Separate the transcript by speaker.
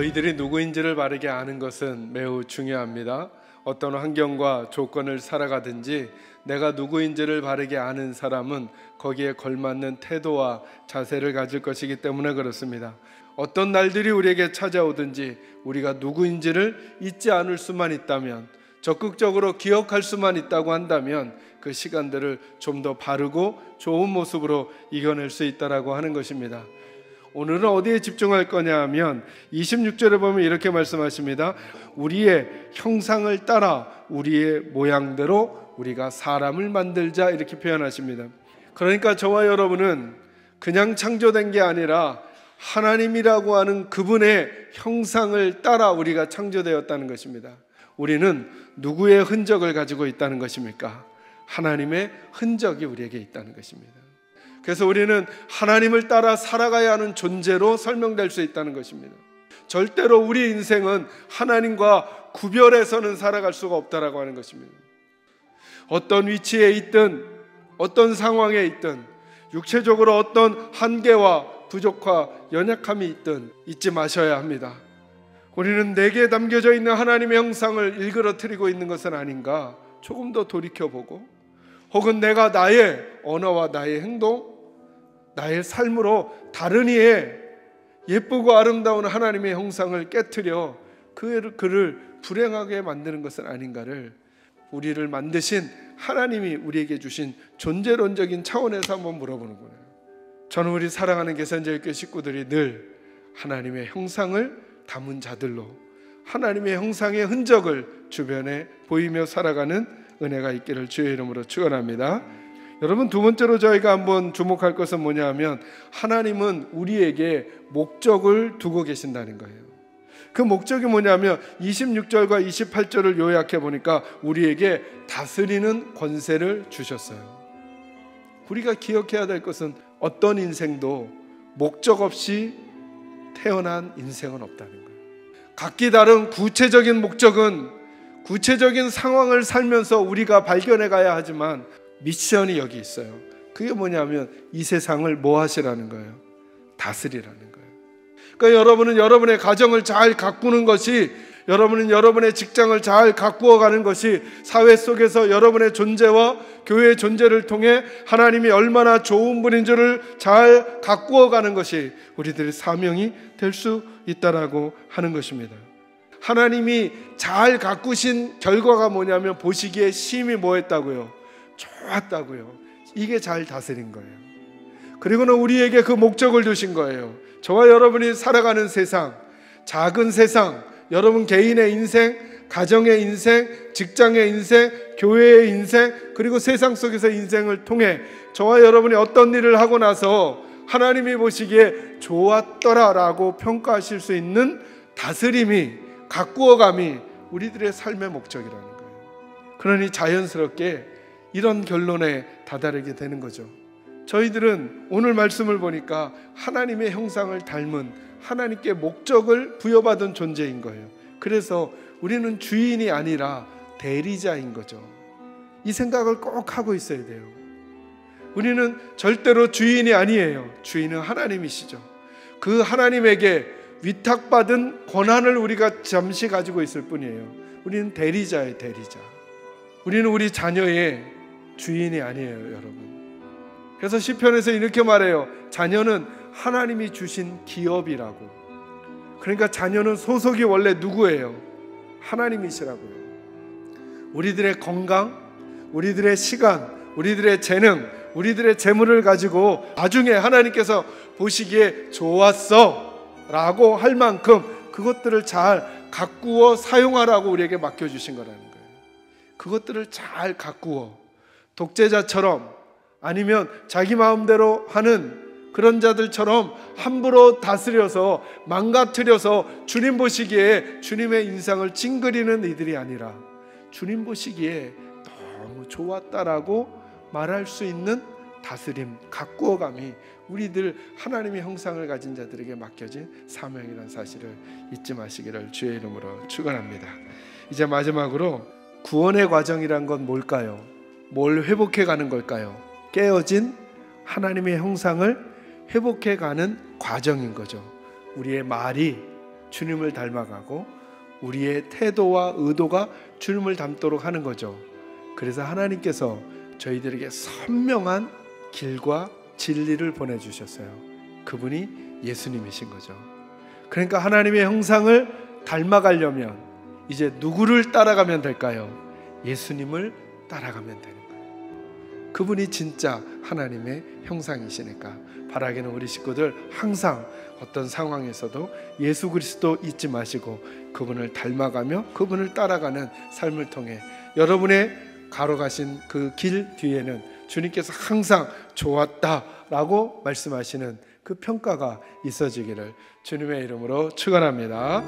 Speaker 1: 저희들이 누구인지를 바르게 아는 것은 매우 중요합니다. 어떤 환경과 조건을 살아가든지 내가 누구인지를 바르게 아는 사람은 거기에 걸맞는 태도와 자세를 가질 것이기 때문에 그렇습니다. 어떤 날들이 우리에게 찾아오든지 우리가 누구인지를 잊지 않을 수만 있다면, 적극적으로 기억할 수만 있다고 한다면 그 시간들을 좀 더 바르고 좋은 모습으로 이겨낼 수 있다라고 하는 것입니다. 오늘은 어디에 집중할 거냐 하면 26절에 보면 이렇게 말씀하십니다. 우리의 형상을 따라 우리의 모양대로 우리가 사람을 만들자, 이렇게 표현하십니다. 그러니까 저와 여러분은 그냥 창조된 게 아니라 하나님이라고 하는 그분의 형상을 따라 우리가 창조되었다는 것입니다. 우리는 누구의 흔적을 가지고 있다는 것입니까? 하나님의 흔적이 우리에게 있다는 것입니다. 그래서 우리는 하나님을 따라 살아가야 하는 존재로 설명될 수 있다는 것입니다. 절대로 우리 인생은 하나님과 구별해서는 살아갈 수가 없다라고 하는 것입니다. 어떤 위치에 있든 어떤 상황에 있든 육체적으로 어떤 한계와 부족과 연약함이 있든 잊지 마셔야 합니다. 우리는 내게 담겨져 있는 하나님의 형상을 일그러뜨리고 있는 것은 아닌가 조금 더 돌이켜보고, 혹은 내가 나의 언어와 나의 행동, 나의 삶으로 다른 이의 예쁘고 아름다운 하나님의 형상을 깨트려 그를 불행하게 만드는 것은 아닌가를 우리를 만드신 하나님이 우리에게 주신 존재론적인 차원에서 한번 물어보는 거예요. 저는 우리 사랑하는 개선제일교회 식구들이 늘 하나님의 형상을 담은 자들로 하나님의 형상의 흔적을 주변에 보이며 살아가는 은혜가 있기를 주의 이름으로 축원합니다. 여러분, 두 번째로 저희가 한번 주목할 것은 뭐냐 하면 하나님은 우리에게 목적을 두고 계신다는 거예요. 그 목적이 뭐냐면 26절과 28절을 요약해 보니까 우리에게 다스리는 권세를 주셨어요. 우리가 기억해야 될 것은 어떤 인생도 목적 없이 태어난 인생은 없다는 거예요. 각기 다른 구체적인 목적은 구체적인 상황을 살면서 우리가 발견해 가야 하지만 미션이 여기 있어요. 그게 뭐냐면 이 세상을 뭐 하시라는 거예요? 다스리라는 거예요. 그러니까 여러분은 여러분의 가정을 잘 가꾸는 것이, 여러분은 여러분의 직장을 잘 가꾸어 가는 것이, 사회 속에서 여러분의 존재와 교회의 존재를 통해 하나님이 얼마나 좋은 분인 줄을 잘 가꾸어 가는 것이 우리들의 사명이 될 수 있다라고 하는 것입니다. 하나님이 잘 가꾸신 결과가 뭐냐면 보시기에 심히 뭐 했다고요? 좋았다고요. 이게 잘 다스린 거예요. 그리고는 우리에게 그 목적을 주신 거예요. 저와 여러분이 살아가는 세상, 작은 세상, 여러분 개인의 인생, 가정의 인생, 직장의 인생, 교회의 인생, 그리고 세상 속에서 인생을 통해 저와 여러분이 어떤 일을 하고 나서 하나님이 보시기에 좋았더라라고 평가하실 수 있는 다스림이, 가꾸어감이 우리들의 삶의 목적이라는 거예요. 그러니 자연스럽게 이런 결론에 다다르게 되는 거죠. 저희들은 오늘 말씀을 보니까 하나님의 형상을 닮은, 하나님께 목적을 부여받은 존재인 거예요. 그래서 우리는 주인이 아니라 대리자인 거죠. 이 생각을 꼭 하고 있어야 돼요. 우리는 절대로 주인이 아니에요. 주인은 하나님이시죠. 그 하나님에게 위탁받은 권한을 우리가 잠시 가지고 있을 뿐이에요. 우리는 대리자예요, 대리자. 우리는 우리 자녀의 주인이 아니에요, 여러분. 그래서 시편에서 이렇게 말해요. 자녀는 하나님이 주신 기업이라고. 그러니까 자녀는 소속이 원래 누구예요? 하나님이시라고요. 우리들의 건강, 우리들의 시간, 우리들의 재능, 우리들의 재물을 가지고 나중에 하나님께서 보시기에 좋았어 라고 할 만큼 그것들을 잘 가꾸어 사용하라고 우리에게 맡겨주신 거라는 거예요. 그것들을 잘 가꾸어 독재자처럼, 아니면 자기 마음대로 하는 그런 자들처럼 함부로 다스려서 망가뜨려서 주님 보시기에 주님의 인상을 찡그리는 이들이 아니라 주님 보시기에 너무 좋았다라고 말할 수 있는 다스림, 가꾸어감이 우리들 하나님의 형상을 가진 자들에게 맡겨진 사명이라는 사실을 잊지 마시기를 주의 이름으로 축원합니다. 이제 마지막으로 구원의 과정이란 건 뭘까요? 뭘 회복해 가는 걸까요? 깨어진 하나님의 형상을 회복해 가는 과정인 거죠. 우리의 말이 주님을 닮아가고 우리의 태도와 의도가 주님을 닮도록 하는 거죠. 그래서 하나님께서 저희들에게 선명한 길과 진리를 보내주셨어요. 그분이 예수님이신 거죠. 그러니까 하나님의 형상을 닮아가려면 이제 누구를 따라가면 될까요? 예수님을 따라가면 되는 거예요. 그분이 진짜 하나님의 형상이시니까 바라기는 우리 식구들 항상 어떤 상황에서도 예수 그리스도 잊지 마시고 그분을 닮아가며 그분을 따라가는 삶을 통해 여러분의 걸어가신 그 길 뒤에는 주님께서 항상 좋았다라고 말씀하시는 그 평가가 있어지기를 주님의 이름으로 축원합니다.